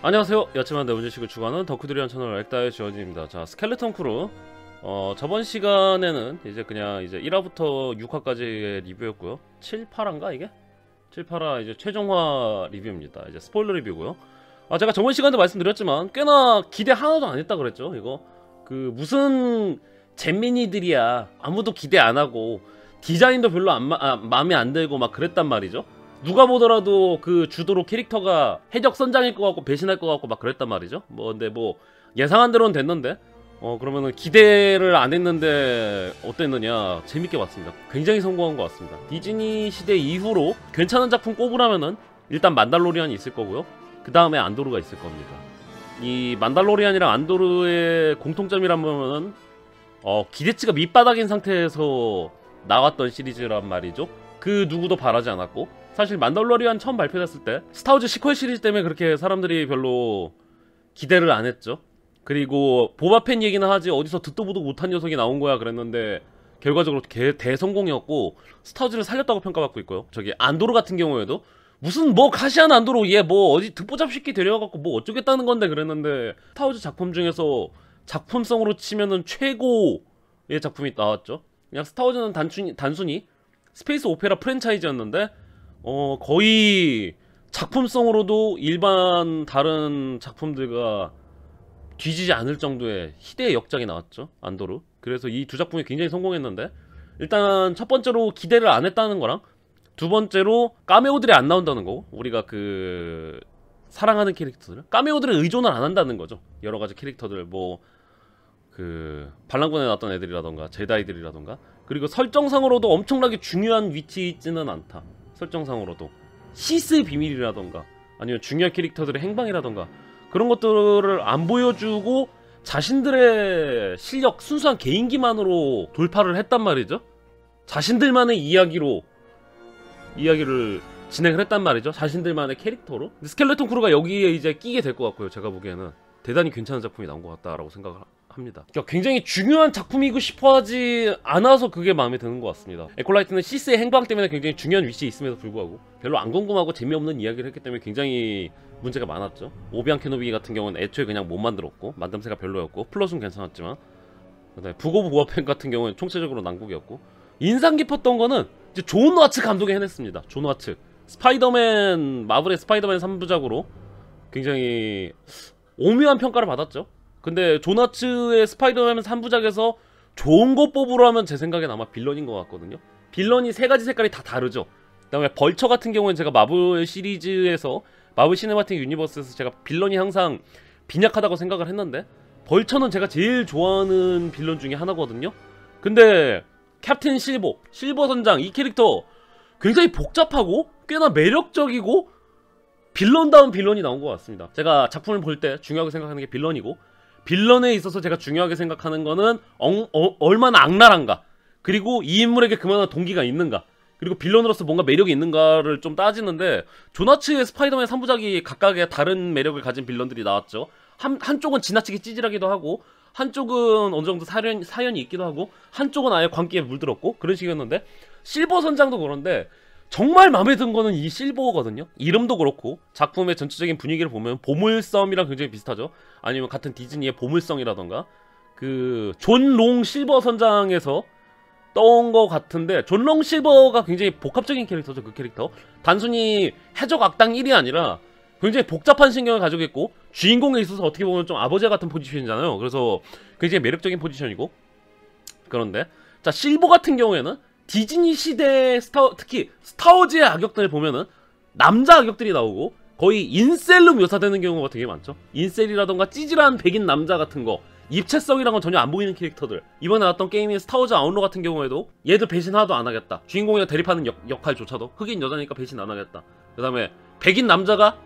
안녕하세요. 야채만 내분지식을 추구하는 덕후들이란 채널 액다의 지원진입니다. 자, 스켈레톤 크루. 저번 시간에는 이제 그냥 이제 1화부터 6화까지의 리뷰였고요. 7, 8화인가 이게? 7, 8화 이제 최종화 리뷰입니다. 이제 스포일러 리뷰고요. 제가 저번 시간에도 말씀드렸지만 꽤나 기대 하나도 안 했다 그랬죠. 이거 그 무슨 잼민이들이야. 아무도 기대 안 하고 디자인도 별로 마음에 안 들고 막 그랬단 말이죠. 누가 보더라도 그 주도로 캐릭터가 해적 선장일 것 같고 배신할 것 같고 막 그랬단 말이죠. 근데 예상한 대로는 됐는데 그러면은 기대를 안 했는데 어땠느냐. 재밌게 봤습니다. 굉장히 성공한 것 같습니다. 디즈니 시대 이후로 괜찮은 작품 꼽으라면은 일단 만달로리안이 있을 거고요. 그 다음에 안도르가 있을 겁니다. 이 만달로리안이랑 안도르의 공통점이라면은 기대치가 밑바닥인 상태에서 나왔던 시리즈란 말이죠. 그 누구도 바라지 않았고, 사실 만달로리안 처음 발표됐을 때 스타워즈 시퀄 시리즈 때문에 그렇게 사람들이 별로 기대를 안 했죠. 그리고 보바펜 얘기는 하지 어디서 듣도 보도 못한 녀석이 나온 거야 그랬는데 결과적으로 대성공이었고 스타워즈를 살렸다고 평가받고 있고요. 저기 안도르 같은 경우에도 무슨 가시안 안도르 얘 어디 듣보잡식기 데려와갖고 어쩌겠다는 건데 그랬는데 스타워즈 작품 중에서 작품성으로 치면은 최고의 작품이 나왔죠. 그냥 스타워즈는 단순히 스페이스 오페라 프랜차이즈였는데 거의 작품성으로도 일반 다른 작품들과 뒤지지 않을 정도의 희대의 역작이 나왔죠. 안도르. 그래서 이 두 작품이 굉장히 성공했는데, 일단 첫 번째로 기대를 안 했다는 거랑 두 번째로 카메오들이 안 나온다는 거. 우리가 그 사랑하는 캐릭터들 카메오들을 의존을 안 한다는 거죠. 여러가지 캐릭터들 그 반란군에 나왔던 애들이라던가 제다이들이라던가, 그리고 설정상으로도 엄청나게 중요한 위치에 있지는 않다. 설정상으로도 시스의 비밀이라던가 아니면 중요한 캐릭터들의 행방이라던가 그런 것들을 안 보여주고 자신들의 실력, 순수한 개인기만으로 돌파를 했단 말이죠. 자신들만의 이야기를 진행을 했단 말이죠. 자신들만의 캐릭터로. 스켈레톤 크루가 여기에 이제 끼게 될 것 같고요. 제가 보기에는 대단히 괜찮은 작품이 나온 것 같다라고 생각을 합니다. 그러니까 굉장히 중요한 작품이고 싶어하지 않아서 그게 마음에 드는 것 같습니다. 에콜라이트는 시스의 행방 때문에 굉장히 중요한 위치에 있음에도 불구하고 별로 안 궁금하고 재미없는 이야기를 했기 때문에 굉장히 문제가 많았죠. 오비안 케노비 같은 경우는 애초에 그냥 못 만들었고 만듦새가 별로였고, 플롯은 괜찮았지만 북오브 보아펜 같은 경우는 총체적으로 난국이었고, 인상 깊었던 거는 이제 존 와츠 감독이 해냈습니다. 존 와츠 마블의 스파이더맨 3부작으로 굉장히 오묘한 평가를 받았죠. 근데 존 와츠의 스파이더맨 3부작에서 좋은 거 뽑으라면 제 생각엔 아마 빌런인 것 같거든요. 빌런이 세 가지 색깔이 다 다르죠. 그 다음에 벌처 같은 경우는 제가 마블 시리즈에서, 마블 시네마틱 유니버스에서 제가 빌런이 항상 빈약하다고 생각을 했는데 벌처는 제가 제일 좋아하는 빌런 중에 하나거든요. 근데 캡틴 실버 선장 이 캐릭터 굉장히 복잡하고 꽤나 매력적이고 빌런다운 빌런이 나온 것 같습니다. 제가 작품을 볼 때 중요하게 생각하는 게 빌런이고, 빌런에 있어서 제가 중요하게 생각하는 거는 얼마나 악랄한가, 그리고 이 인물에게 그만한 동기가 있는가, 그리고 빌런으로서 뭔가 매력이 있는가를 좀 따지는데, 존와츠의 스파이더맨 3부작이 각각의 다른 매력을 가진 빌런들이 나왔죠. 한쪽은 지나치게 찌질하기도 하고, 한쪽은 어느 정도 사연이 있기도 하고, 한쪽은 아예 광기에 물들었고 그런 식이었는데, 실버 선장도 그런데 정말 마음에 든 거는 이 실버거든요. 이름도 그렇고 작품의 전체적인 분위기를 보면 보물섬이랑 굉장히 비슷하죠. 아니면 같은 디즈니의 보물성이라던가 그 존 롱 실버 선장에서 떠온 것 같은데, 존 롱 실버가 굉장히 복합적인 캐릭터죠. 그 캐릭터 단순히 해적 악당 1이 아니라 굉장히 복잡한 신경을 가지고 있고, 주인공에 있어서 어떻게 보면 좀 아버지 같은 포지션이잖아요. 그래서 굉장히 매력적인 포지션이고. 그런데 자, 실버 같은 경우에는 디즈니 시대 특히 스타워즈의 악역들을 보면은 남자 악역들이 나오고 거의 인셀로 묘사되는 경우가 되게 많죠. 인셀이라던가 찌질한 백인 남자 같은 거, 입체성이랑은 전혀 안 보이는 캐릭터들. 이번에 나왔던 게임인 스타워즈 아웃로 같은 경우에도 얘들 배신 하나도 안 하겠다. 주인공이가 대립하는 역할조차도 흑인 여자니까 배신 안 하겠다. 그 다음에 백인 남자가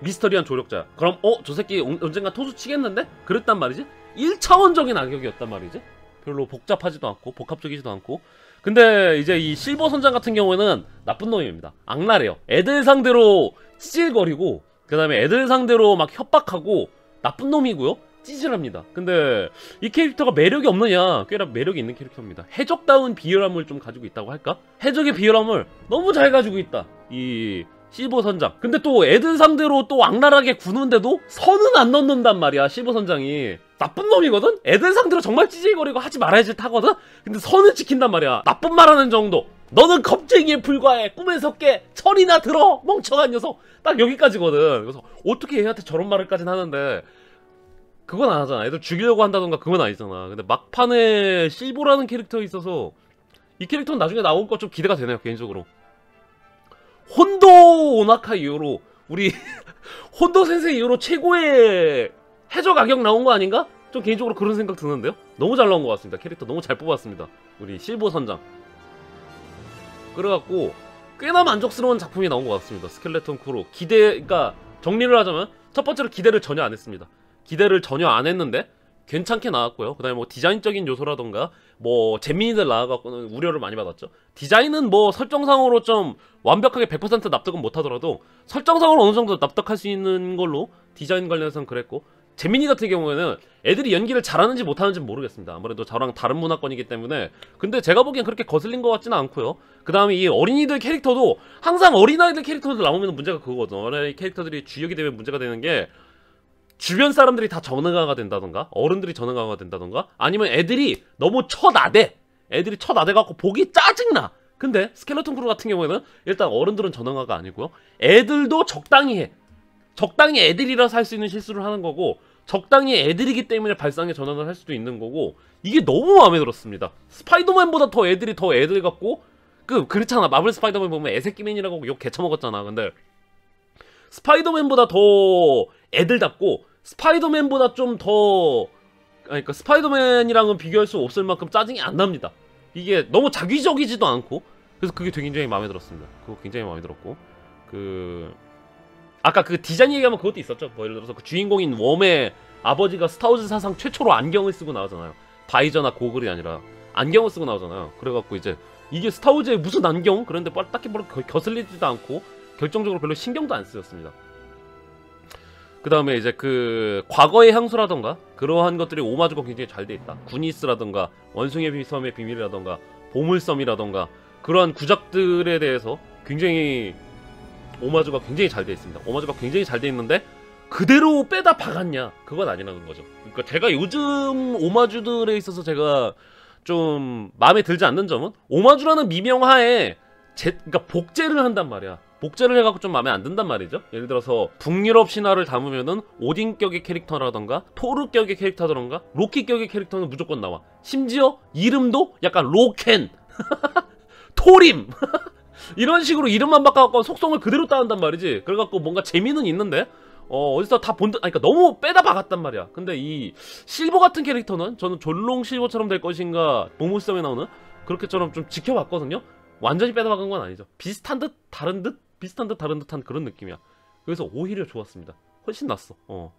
미스터리한 조력자야. 그럼 저 새끼 언젠가 토수 치겠는데? 그랬단 말이지. 1차원적인 악역이었단 말이지. 별로 복잡하지도 않고 복합적이지도 않고. 근데 이제 이 실버 선장 같은 경우에는 나쁜 놈입니다. 악랄해요. 애들 상대로 찌질거리고, 그 다음에 애들 상대로 막 협박하고 나쁜 놈이고요. 찌질합니다. 근데 이 캐릭터가 매력이 없느냐? 꽤나 매력이 있는 캐릭터입니다. 해적다운 비열함을 좀 가지고 있다고 할까? 해적의 비열함을 너무 잘 가지고 있다. 이 실버 선장. 근데 또 애들 상대로 또 악랄하게 구는데도 선은 안 넘는단 말이야. 실버 선장이 나쁜 놈이거든? 애들 상대로 정말 찌질거리고 하지 말아야 지 타거든? 근데 선은 지킨단 말이야. 나쁜 말 하는 정도. 너는 겁쟁이에 불과해. 꿈에서 깨. 철이나 들어. 멍청한 녀석. 딱 여기까지거든. 그래서 어떻게 얘한테 저런 말을까지는 하는데 그건 안 하잖아. 애들 죽이려고 한다던가 그건 아니잖아. 근데 막판에 실보라는 캐릭터에 있어서 이 캐릭터는 나중에 나올 거 좀 기대가 되네요. 개인적으로. 혼도 오나카 이후로 우리 혼도 센세 이후로 최고의 해적 악역 나온 거 아닌가? 좀 개인적으로 그런 생각 드는데요. 너무 잘 나온 것 같습니다. 캐릭터 너무 잘 뽑았습니다. 우리 실버 선장. 그래갖고 꽤나 만족스러운 작품이 나온 것 같습니다. 스켈레톤 크루. 그러니까 정리를 하자면 첫 번째로 기대를 전혀 안 했습니다. 기대를 전혀 안 했는데 괜찮게 나왔고요. 그 다음에 뭐 디자인적인 요소라던가 뭐 잼민이들 나와갖고는 우려를 많이 받았죠. 디자인은 뭐 설정상으로 좀 완벽하게 100% 납득은 못하더라도 설정상으로 어느 정도 납득할 수 있는 걸로 디자인 관련해서는 그랬고, 잼민이 같은 경우에는 애들이 연기를 잘하는지 못하는지 모르겠습니다. 아무래도 저랑 다른 문화권이기 때문에. 근데 제가 보기엔 그렇게 거슬린 것 같지는 않고요. 그 다음에 이 어린이들 캐릭터도 항상 어린아이들 캐릭터들 나오면 문제가 그거거든. 어린아이 캐릭터들이 주역이 되면 문제가 되는 게 주변 사람들이 다 전능화가 된다던가 어른들이 전능화가 된다던가 아니면 애들이 너무 처나대. 애들이 처나대갖고 보기 짜증나. 근데 스켈레톤 크루 같은 경우에는 일단 어른들은 전능화가 아니고요. 애들도 적당히 해. 적당히 애들이라서 할 수 있는 실수를 하는 거고 적당히 애들이기 때문에 발상의 전환을 할 수도 있는 거고 이게 너무 마음에 들었습니다. 스파이더맨보다 더 애들이 더 애들 같고 그렇잖아. 마블 스파이더맨 보면 애새끼맨이라고 욕 개쳐먹었잖아. 근데 스파이더맨보다 더 애들답고 스파이더맨보다 좀 더 그러니까 스파이더맨이랑은 비교할 수 없을 만큼 짜증이 안 납니다. 이게 너무 자기적이지도 않고 그래서 그게 되게 굉장히 마음에 들었습니다. 그거 굉장히 마음에 들었고 아까 그 디자인 얘기하면 그것도 있었죠. 뭐 예를 들어서 그 주인공인 웜의 아버지가 스타워즈 사상 최초로 안경을 쓰고 나오잖아요. 바이저나 고글이 아니라 안경을 쓰고 나오잖아요. 그래갖고 이제 이게 스타워즈의 무슨 안경? 그런데 딱히 뭐 거슬리지도 않고 결정적으로 별로 신경도 안 쓰였습니다. 그 다음에 이제 그 과거의 향수라던가 그러한 것들이 오마주가 굉장히 잘 돼 있다. 구니스라던가 원숭이 섬의 비밀이라던가 보물섬이라던가 그러한 구작들에 대해서 굉장히 오마주가 굉장히 잘 돼 있습니다. 오마주가 굉장히 잘 돼 있는데 그대로 빼다 박았냐? 그건 아니라는 거죠. 그러니까 제가 요즘 오마주들에 있어서 제가 좀 마음에 들지 않는 점은 오마주라는 미명하에 그러니까 복제를 한단 말이야. 복제를 해갖고 좀 마음에 안 든단 말이죠. 예를 들어서 북유럽 신화를 담으면은 오딘격의 캐릭터라던가 토르격의 캐릭터라던가 로키격의 캐릭터는 무조건 나와. 심지어 이름도 약간 로켄 토림 이런 식으로 이름만 바꿔갖고 속성을 그대로 따른단 말이지. 그래갖고 뭔가 재미는 있는데 어디서 다 본다. 그러니까 너무 빼다 박았단 말이야. 근데 이 실버 같은 캐릭터는 저는 졸롱 실버처럼 될 것인가 보물섬에 나오는 그렇게처럼 좀 지켜봤거든요. 완전히 빼다 박은 건 아니죠. 비슷한 듯 다른 듯 비슷한 듯 다른 듯한 그런 느낌이야. 그래서 오히려 좋았습니다. 훨씬 낫어.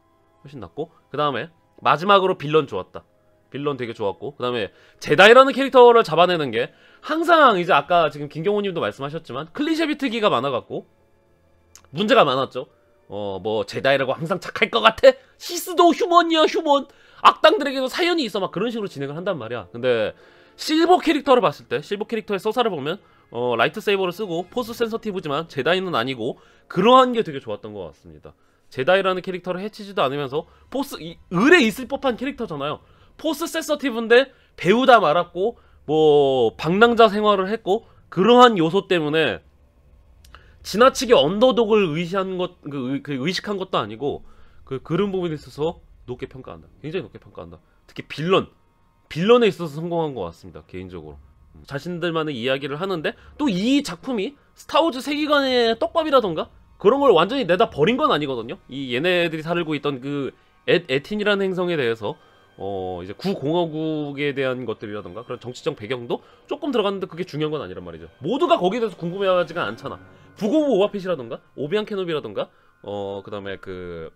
훨씬 낫고 그 다음에 마지막으로 빌런 좋았다. 빌런 되게 좋았고 그 다음에 제다이라는 캐릭터를 잡아내는 게 항상 이제 아까 지금 김경호님도 말씀하셨지만 클리셰 비트기가 많아갖고 문제가 많았죠. 뭐 제다이라고 항상 착할 것 같아? 시스도 휴먼이야 휴먼. 악당들에게도 사연이 있어 막 그런 식으로 진행을 한단 말이야. 근데 실버 캐릭터를 봤을 때 실버 캐릭터의 서사를 보면 라이트 세이버를 쓰고 포스 센서티브지만 제다이는 아니고 그러한 게 되게 좋았던 것 같습니다. 제다이라는 캐릭터를 해치지도 않으면서 을에 있을 법한 캐릭터잖아요. 포스 센서티브인데 배우다 말았고 뭐 방랑자 생활을 했고 그러한 요소 때문에 지나치게 언더독을 의식한 것도 아니고 그런 부분에 있어서 높게 평가한다. 굉장히 높게 평가한다. 특히 빌런에 있어서 성공한 것 같습니다. 개인적으로 자신들만의 이야기를 하는데 또 이 작품이 스타워즈 세계관의 떡밥이라던가 그런 걸 완전히 내다 버린 건 아니거든요. 이 얘네들이 살고 있던 그 에틴이라는 행성에 대해서 이제 구공화국에 대한 것들이라던가 그런 정치적 배경도 조금 들어갔는데 그게 중요한 건 아니란 말이죠. 모두가 거기에 대해서 궁금해하지가 않잖아. 부고브 오바핏이라던가 오비안 케노비라던가 그 다음에 그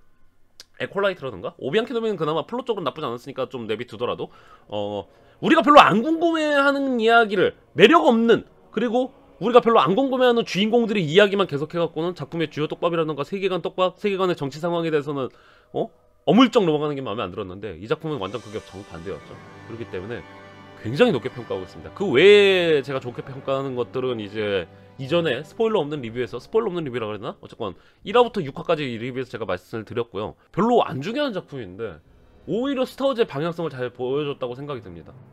에콜라이트라던가 오비안 케노비는 그나마 플롯 쪽은 나쁘지 않았으니까 좀 내비두더라도 우리가 별로 안 궁금해하는 이야기를 매력 없는 그리고 우리가 별로 안 궁금해하는 주인공들의 이야기만 계속해갖고는 작품의 주요 떡밥이라던가 세계관 떡밥, 세계관의 정치 상황에 대해서는 어물쩍 넘어가는 게 마음에 안 들었는데 이 작품은 완전 그게 정반대였죠. 그렇기 때문에 굉장히 높게 평가하고 있습니다. 그 외에 제가 좋게 평가하는 것들은 이제 이전에 스포일러 없는 리뷰에서, 스포일러 없는 리뷰라 그랬나? 어쨌건 1화부터 6화까지 리뷰에서 제가 말씀을 드렸고요. 별로 안 중요한 작품인데 오히려 스타워즈의 방향성을 잘 보여줬다고 생각이 듭니다.